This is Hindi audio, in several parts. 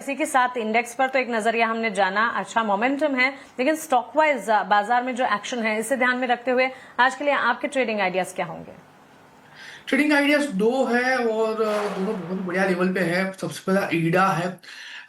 इसी के साथ इंडेक्स पर तो एक नजरिया हमने जाना, अच्छा मोमेंटम है, लेकिन स्टॉक वाइज बाजार में जो एक्शन है इसे ध्यान में रखते हुए आज के लिए आपके ट्रेडिंग आइडियाज क्या होंगे? ट्रेडिंग आइडियाज दो है और दोनों बहुत बढ़िया लेवल पे है। सबसे पहला ईडा है।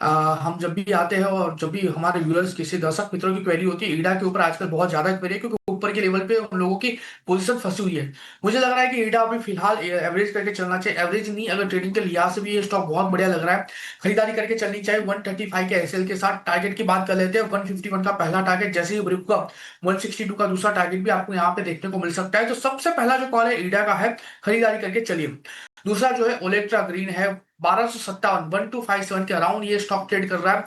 हम जब भी आते हैं और जब भी हमारे व्यूअर्स किसी दर्शक मित्रों की क्वेरी होती है, ईडा के ऊपर आजकल बहुत ज्यादा क्वेरी है क्योंकि ऊपर के लेवल पे उन लोगों की पोजीशन फंसी हुई है। मुझे लग रहा है कि ईडा अभी फिलहाल एवरेज करके चलना चाहिए। एवरेज नहीं, अगर ट्रेडिंग के लिहाज से भी ये स्टॉक बहुत बढ़िया लग रहा है, खरीदारी करके चलनी चाहिए। 135 के एसएल के साथ टारगेट की बात कर लेते हैं। 151 का पहला टारगेट जैसे ही ब्रेक हुआ, 162 का दूसरा टारगेट भी आपको यहाँ पे देखने को मिल सकता है। तो सबसे पहला जो कॉल है ईडा का है, खरीदारी करके चलिए। दूसरा जो है ओलेक्ट्रा ग्रीन है, 1257 1257 के अराउंड ये स्टॉक ट्रेड कर रहा है।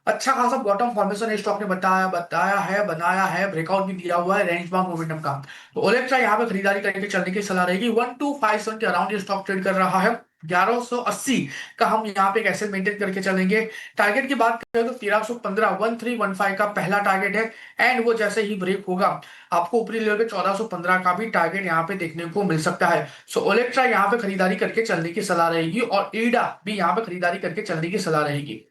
अच्छा खासा बॉटम फॉर्मेशन ये स्टॉक ने बताया है, बनाया है, ब्रेकआउट भी दिया हुआ है रेंज बाउंड मोमेंटम का। तो ओलेक्ट्रा यहाँ पे खरीदारी करके चलने की सलाह रहेगी। 1257 के अराउंड ये स्टॉक ट्रेड कर रहा है। 1180 का हम यहाँ पे कैसे मेंटेन करके चलेंगे। टारगेट की बात करें तो 1315 1315 का पहला टारगेट है एंड वो जैसे ही ब्रेक होगा आपको ऊपरी लेवल पे 1415 का भी टारगेट यहाँ पे देखने को मिल सकता है। सो ओलेक्ट्रा यहाँ पे खरीदारी करके चलने की सलाह रहेगी और ईडा भी यहाँ पे खरीदारी करके चलने की सलाह रहेगी।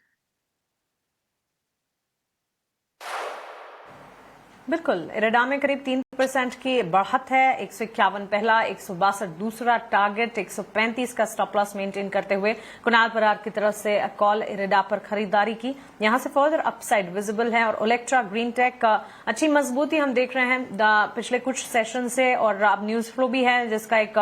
बिल्कुल, इरेडा में करीब 3% की बढ़त है। 151 पहला, 162 दूसरा टारगेट, 135 का स्टॉप लॉस मेंटेन करते हुए कुणाल पराग की तरफ से कॉल इरेडा पर खरीदारी की। यहां से फर्दर अपसाइड विजिबल है और ओलेक्ट्रा ग्रीन टेक का अच्छी मजबूती हम देख रहे हैं पिछले कुछ सेशन से, और अब न्यूज फ्लो भी है जिसका एक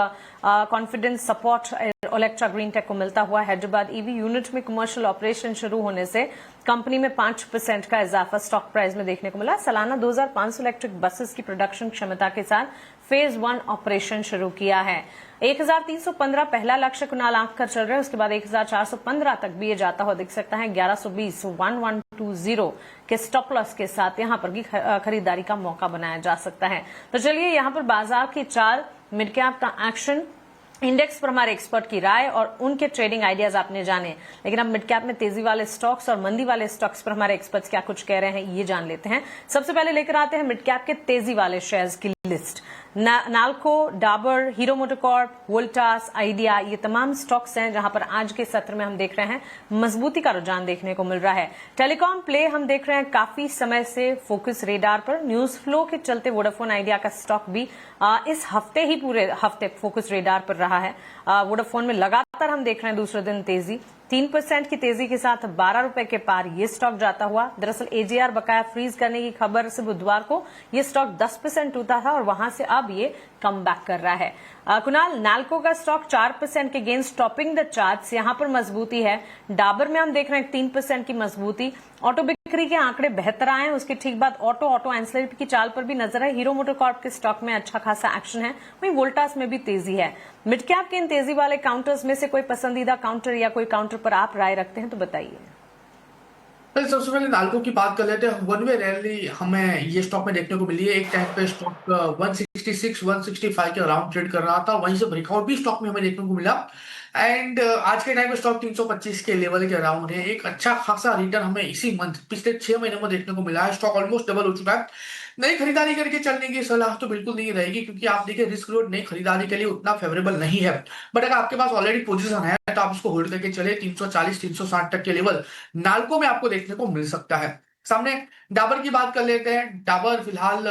confidence support Olectra green tech को मिलता हुआ। हैदराबाद ईवी यूनिट में कमर्शियल ऑपरेशन शुरू होने से कंपनी में 5% का इजाफा स्टॉक प्राइस में देखने को मिला। सालाना 2500 इलेक्ट्रिक बसेस की प्रोडक्शन क्षमता के साथ फेज 1 ऑपरेशन शुरू किया है। 1315 पहला लक्ष्य कुणाल आंक कर चल रहे हैं, उसके बाद 1415 तक भी ये जाता हुआ दिख सकता है। 1120 1120 के स्टॉप लॉस के साथ यहां पर भी खरीदारी का मौका बनाया जा सकता है। तो चलिए यहां पर बाजार की चाल, मिड कैप का एक्शन, इंडेक्स पर हमारे एक्सपर्ट की राय और उनके ट्रेडिंग आइडियाज आपने जाने। लेकिन अब मिड कैप में तेजी वाले स्टॉक्स और मंदी वाले स्टॉक्स पर हमारे एक्सपर्ट्स क्या कुछ कह रहे हैं ये जान लेते हैं। सबसे पहले लेकर आते हैं मिड कैप के तेजी वाले शेयर्स की list. NALCO, Dabur, hero MotoCorp, Voltas, idea, ये तमाम स्टॉक्स हैं जहां पर आज के सत्र में हम देख रहे हैं मजबूती का रुझान देखने को मिल रहा है। टेलीकॉम प्ले हम देख रहे हैं काफी समय से फोकस रेडार पर। न्यूज फ्लो के चलते वोडाफोन आइडिया का स्टॉक भी इस हफ्ते ही पूरे हफ्ते फोकस रेडार पर रहा है। वोडाफोन में लगातार हम देख रहे हैं दूसरे दिन तेजी, 3% की तेजी के साथ 12 रुपए के पार ये स्टॉक जाता हुआ। दरअसल एजीआर बकाया फ्रीज करने की खबर से बुधवार को ये स्टॉक 10% टूटा था और वहां से अब ये कम बैक कर रहा है। कुणाल, नाल्को का स्टॉक 4% के गेंस टॉपिंग द चार्ट्स, यहां पर मजबूती है। डाबर में हम देख रहे हैं 3% की मजबूती। ऑटो बिक्री के आंकड़े बेहतर आए हैं, उसके ठीक बाद ऑटो एंसिलरी की चाल पर भी नजर है। हीरो मोटोकॉर्प के स्टॉक में अच्छा खासा एक्शन है, वहीं वोल्टास में भी तेजी है। मिड कैप के इन तेजी वाले काउंटर्स में से कोई पसंदीदा काउंटर या कोई काउंटर पर आप राय रखते हैं तो बताइए। सबसे पहले नाल्को की बात कर लेते हैं। वन वे रैली हमें ये स्टॉक में देखने को मिली है। एक टाइम पे स्टॉक 166 165 के अराउंड ट्रेड कर रहा था, वहीं से ब्रेकआउट भी स्टॉक में हमें देखने को मिला एंड आज के टाइम पे स्टॉक 325 के लेवल के अराउंड है। एक अच्छा खासा रिटर्न हमें इसी मंथ पिछले 6 महीने में देखने को मिला है। स्टॉक ऑलमोस्ट डबल हो चुका है। नई खरीदारी करके चलने की सलाह तो बिल्कुल नहीं रहेगी क्योंकि आप देखिए रिस्क रोड नई खरीदारी के लिए उतना फेवरेबल नहीं है। बट अगर आपके पास ऑलरेडी पोजीशन है तो आप उसको होल्ड करके चले। 340 360 तक के लेवल नाल्को में आपको देखने को मिल सकता है। सामने डाबर की बात कर लेते हैं। डाबर फिलहाल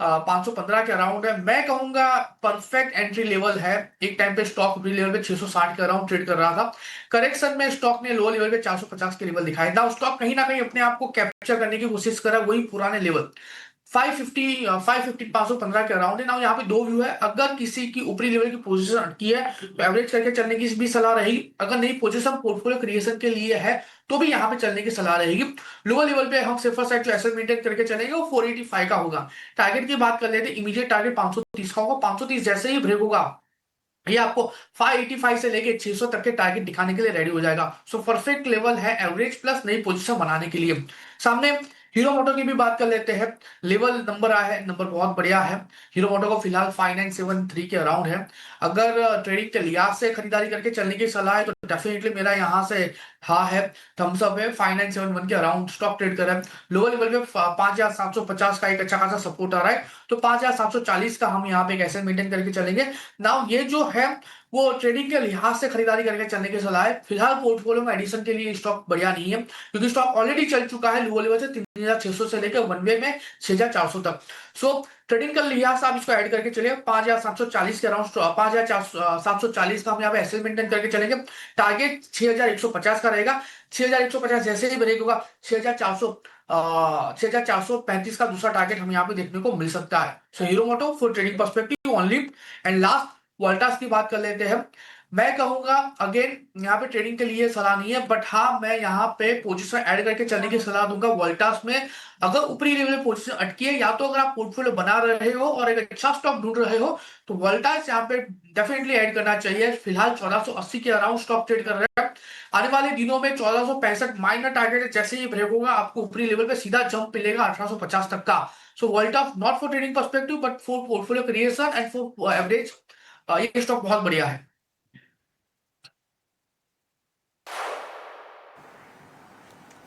515 के अराउंड है। मैं कहूंगा परफेक्ट एंट्री लेवल है। एक टाइम पे स्टॉक ऊपरी लेवल पे 660 के अराउंड ट्रेड कर रहा था। करेक्शन में स्टॉक ने लो लेवल पे 450 के लेवल दिखाए था। स्टॉक कहीं ना कहीं अपने आप को कैप्चर करने की कोशिश कर रहा है, वही पुराने लेवल 550 515 के अराउंड है ना। यहाँ पे दो व्यू है। अगर किसी की ऊपरी लेवल की पोजीशन अटकी है तो एवरेज करके चलने की भी सलाह रहेगी। अगर नई पोजीशन पोर्टफोलियो क्रिएशन के लिए है तो भी यहाँ पे चलने की सलाह रहेगी। लोअर लेवल पे हम सेफर साइड जो एसेट मेंटेन करके चलेंगे वो 485 का होगा। टारगेट की बात कर लेते हैं। इमीडिएट टारगेट 530 का होगा। 530 जैसे ही ब्रेक होगा ये आपको 585 से लेके 600 तक के टारगेट दिखाने के लिए रेडी हो जाएगा। सो परफेक्ट लेवल है एवरेज प्लस नई पोजीशन बनाने के लिए। सामने हीरो मोटो की भी बात कर लेते हैं। लेवल नंबर आया है, नंबर बहुत बढ़िया है। हीरो मोटो को फिलहाल 5973 के अराउंड है। अगर ट्रेडिंग के लिहाज से खरीदारी करके चलने की सलाह है तो डेफिनेटली मेरा यहाँ से हाँ है, थम्स अप है। 5971 के अराउंड स्टॉक ट्रेड कर रहा है। लोअर लेवल पे 5750 का एक अच्छा खासा सपोर्ट आ रहा है, तो 5740 का हम यहाँ पे एक ऐसे मेंटेन करके चलेंगे। नाउ ये जो है वो ट्रेडिंग के लिहाज से खरीदारी करके चलने की सलाह है। फिलहाल पोर्टफोलियो में एडिशन के लिए स्टॉक बढ़िया नहीं है, क्योंकि स्टॉक ऑलरेडी चल चुका है लो लेवल से 3600 से लेकर वन वे में 6400 तक। सो ट्रेडिंग के लिहाज से आप इसको ऐड करके चलिए 5740 के अराउंड, 5740 का हम यहाँ पे एसएल मेंटेन करके चलेंगे। टारगेट 6150 का रहेगा। 6150 जैसे ही ब्रेक होगा 6435 का दूसरा टारगेट हमें यहाँ पे देखने को मिल सकता है। So Hero Moto for trading perspective only. And last Voltas की बात कर लेते हैं। मैं कहूंगा अगेन यहाँ पे ट्रेडिंग के लिए सलाह नहीं है, बट हाँ मैं यहाँ पे पोजीशन ऐड करके चलने की सलाह दूंगा वोल्टास में। अगर ऊपरी लेवल पोजीशन अटकी है, या तो अगर आप पोर्टफोलियो बना रहे हो और एक अच्छा स्टॉक ढूंढ रहे हो, तो वोल्टास यहाँ पे डेफिनेटली ऐड करना चाहिए। फिलहाल 1480 के अराउंड स्टॉक ट्रेड कर रहे हैं। आने वाले दिनों में 1465 माइनर टारगेट है, जैसे ही ब्रेक होगा आपको ऊपरी लेवल पे सीधा जंप मिलेगा 1850 तक का। So Voltas not for trading perspective but for portfolio creation and for average, ये स्टॉक बहुत बढ़िया है।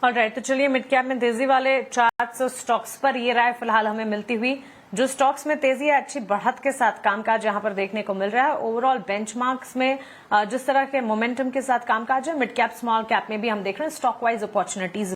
ऑलराइट, तो चलिए मिड कैप में तेजी वाले चार्ट्स स्टॉक्स पर ये राय फिलहाल हमें मिलती हुई। जो स्टॉक्स में तेजी है अच्छी बढ़त के साथ कामकाज यहां पर देखने को मिल रहा है। ओवरऑल बेंचमार्क्स में जिस तरह के मोमेंटम के साथ कामकाज है, मिड कैप स्मॉल कैप में भी हम देख रहे हैं स्टॉक वाइज अपॉर्चुनिटीज